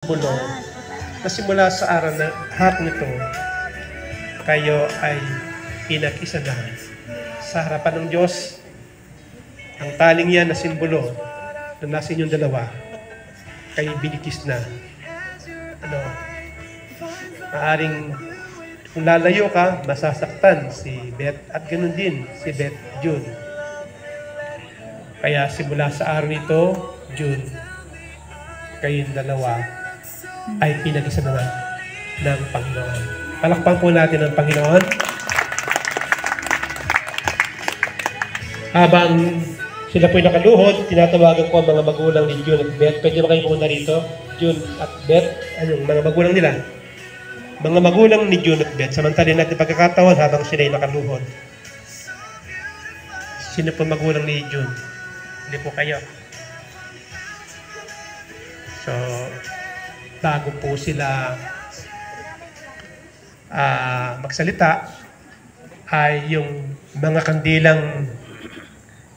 bulong na simula sa araw na hap nito, kayo ay pinag-isa na sa harapan ng Diyos. Ang taling yan na simbolo na nasa inyong dalawa, kayo binikis na. Maaring kung lalayo ka, masasaktan si Beth at ganun din si Beth June. Kaya simula sa araw nito, June, kayong dalawa ay pinag-isa na ng Panginoon. Palakpan po natin ang Panginoon. Habang sila po'y nakaluhod, tinatawagan ko ang mga magulang ni June at Beth. Pwede ba kayo pumunta rito? June at Beth, anong mga magulang nila? Mga magulang ni June at Beth, samantalin natin pagkakataon habang sila ay nakaluhod. Sino po magulang ni June? Hindi po kayo. So, bago po sila magsalita, ay yung mga kandilang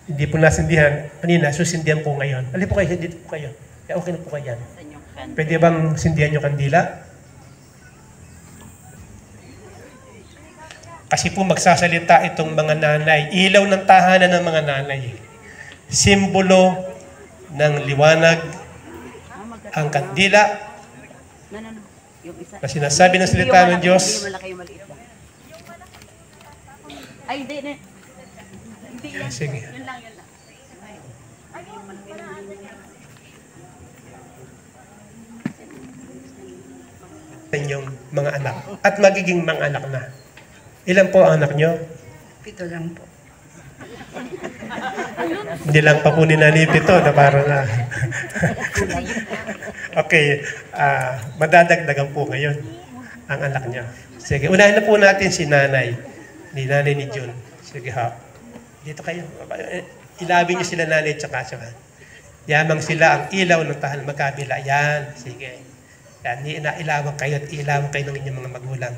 hindi po nasindihan kanina, susindihan po ngayon. Alin po kayo? Dito po kayo. Kaya okay na po kayo yan. Pwede bang sindihan yung kandila? Kasi po magsasalita itong mga nanay. Ilaw ng tahanan ng mga nanay. Simbolo ng liwanag ang kandila na sinasabi ng salita ng Diyos. Ay, hindi. Sige. Yun lang. Inyong mga anak at magiging mga anak na. Ilan po ang anak nyo? 7 lang po. Hindi lang pa po ni Nanay Pito na parang okay, madadagdagan po ngayon ang anak niya. Sige, unahin na po natin si Nanay ni June. Sige ha. Dito kayo. Ilabi niyo sila Nanay tsaka. Yamang sila ang ilaw ng tahanan magkabila. Yan. Sige. Yan. Ilawang kayo at ilawang kayo ng inyong mga magulang.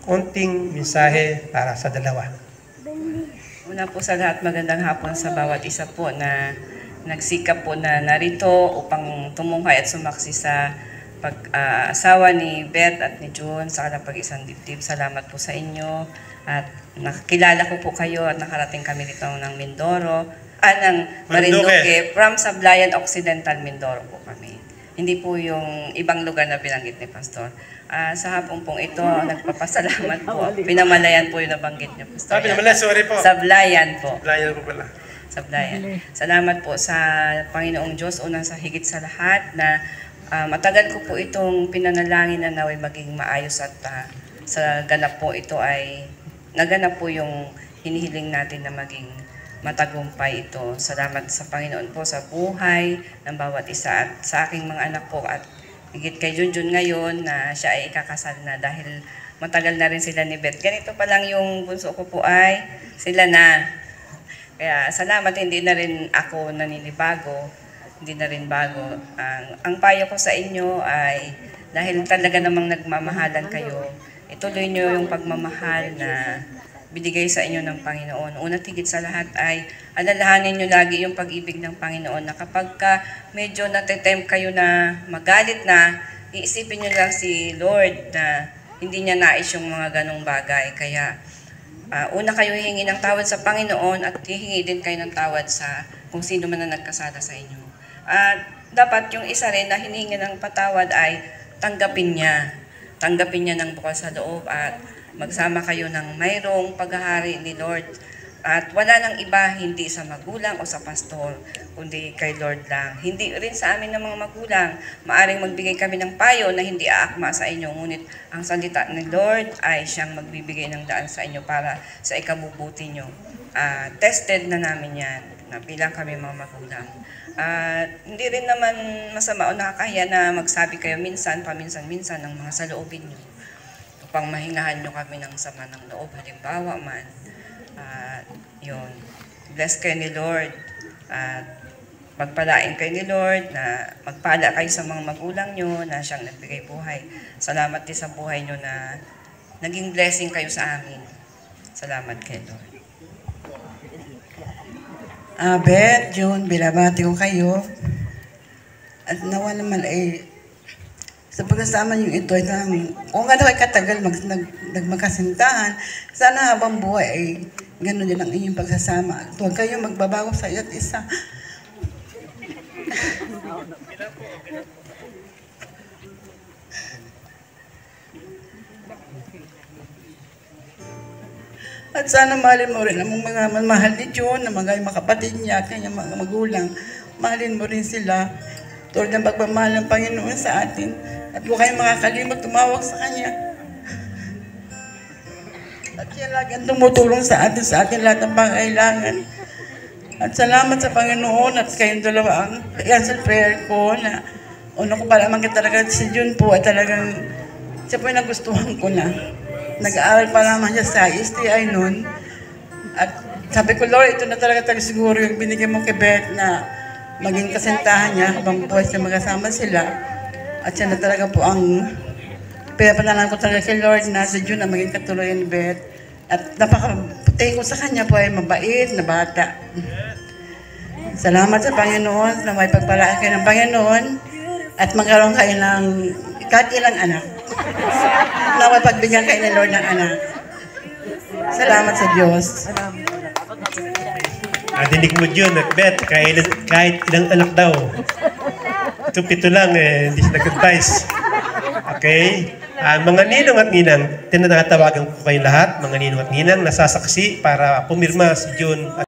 Konting mensahe para sa dalawa. Una po sa lahat, magandang hapon sa bawat isa po na nagsikap po na narito upang tumungkay at sumaksi sa pag-asawa ni Beth at ni June sa kanilang pag-isang dibdib. Salamat po sa inyo at nakakilala ko po kayo at nakarating kami dito ng Mindoro, ng Marinduque, from Sablayan Occidental, Mindoro po kami. Hindi po yung ibang lugar na binanggit ni Pastor. Sa hapon pong ito, nagpapasalamat po. Pinamalayan po yung nabanggit niyo, Pastor. Pinamalayan, sorry po. Sablayan po. Sablayan po pala. Sablayan. Salamat po sa Panginoong Diyos, unang sa higit sa lahat na matagal ko po itong pinanalangin na naway maging maayos at sa ganap po ito ay naganap po yung hinihiling natin na maging matagumpay ito. Salamat sa Panginoon po sa buhay ng bawat isa at sa aking mga anak po at higit kay Junjun ngayon na siya ay ikakasal na dahil matagal na rin sila ni Beth. Ganito pa lang yung bunso ko po ay sila na. Kaya salamat, hindi na rin ako naninibago, hindi na rin bago. Ang payo ko sa inyo ay dahil talaga namang nagmamahalan kayo, ituloy nyo yung pagmamahal na binigay sa inyo ng Panginoon. Una't higit sa lahat ay alalahanin nyo lagi yung pag-ibig ng Panginoon na kapag ka medyo natetempt kayo na magalit na, iisipin nyo lang si Lord na hindi niya nais yung mga ganong bagay. Kaya una kayo hihingi ng tawad sa Panginoon at hihingi din kayo ng tawad sa kung sino man na nagkasala sa inyo. At dapat yung isa rin na hinihingi ng patawad ay tanggapin niya. Tanggapin niya ng bukas sa loob at magsama kayo ng mayroong paghahari ni Lord. At wala nang iba, hindi sa magulang o sa pastor, kundi kay Lord lang. Hindi rin sa amin ng mga magulang. Maaring magbigay kami ng payo na hindi aakma sa inyo. Ngunit ang salita ni Lord ay siyang magbibigay ng daan sa inyo para sa ikabubuti nyo. Tested na namin yan, na bilang kami mga magulang. Hindi rin naman masama o nakakahiya na magsabi kayo paminsan-minsan ng mga saloobin nyo. Upang mahingahan nyo kami ng sama ng loob, halimbawa man. Yun. Bless kayo ni Lord. Pagpalain kayo ni Lord na magpala kayo sa mga magulang nyo na siyang nagbigay buhay. Salamat din sa buhay nyo na naging blessing kayo sa amin. Salamat kay Lord. Beth, June, binabati ko kayo. At nawa naman ay sa pagkasama niyo ito ay kung ano ay katagal magmakasintahan, sana habang buhay ay gano'n din ang inyong pagsasama. At huwag kayong magbabago sa isa't isa. At sana mahalin mo rin ang mga mahal ni John, ang mga kapatid niya, kanyang mga magulang. Mahalin mo rin sila. Tulad ng pagmamahal ng Panginoon sa atin. At huwag kayong makakalimot tumawag sa Kanya. At siya lagi ang tumutulong sa atin lahat ng pangailangan. At salamat sa Panginoon at kayong dalawa ang answer prayer ko na una ko pa lamang talaga si John po ay talagang siya po yung nagustuhan ko na. Nag-aaral pa naman siya sa STI noon. At sabi ko, Lord, ito na talaga siguro yung binigyan mo kay Beth na maging kasintahan niya habang buhay siya magkasama sila. At siya na talaga po ang pinapanalan ko talaga kay Lord na si June na maging katuluyan ni Beth. At napaka-tingin ko sa kanya po ay mabait na bata. Salamat sa Panginoon na may pagpalaan kayo ng Panginoon at magkaroon kayo ng kahit ilang anak. Na may pagbigyan kayo ni Lord ng anak. Salamat sa Diyos. Dinig mo Jun at Beth, kahit ilang anak daw. Ito 7 lang hindi siya nag-advise. Okay? Mga ninong at ninang, tinatawagan ko kayong lahat, mga ninong at ninang, nasasaksi para pumirma si Jun.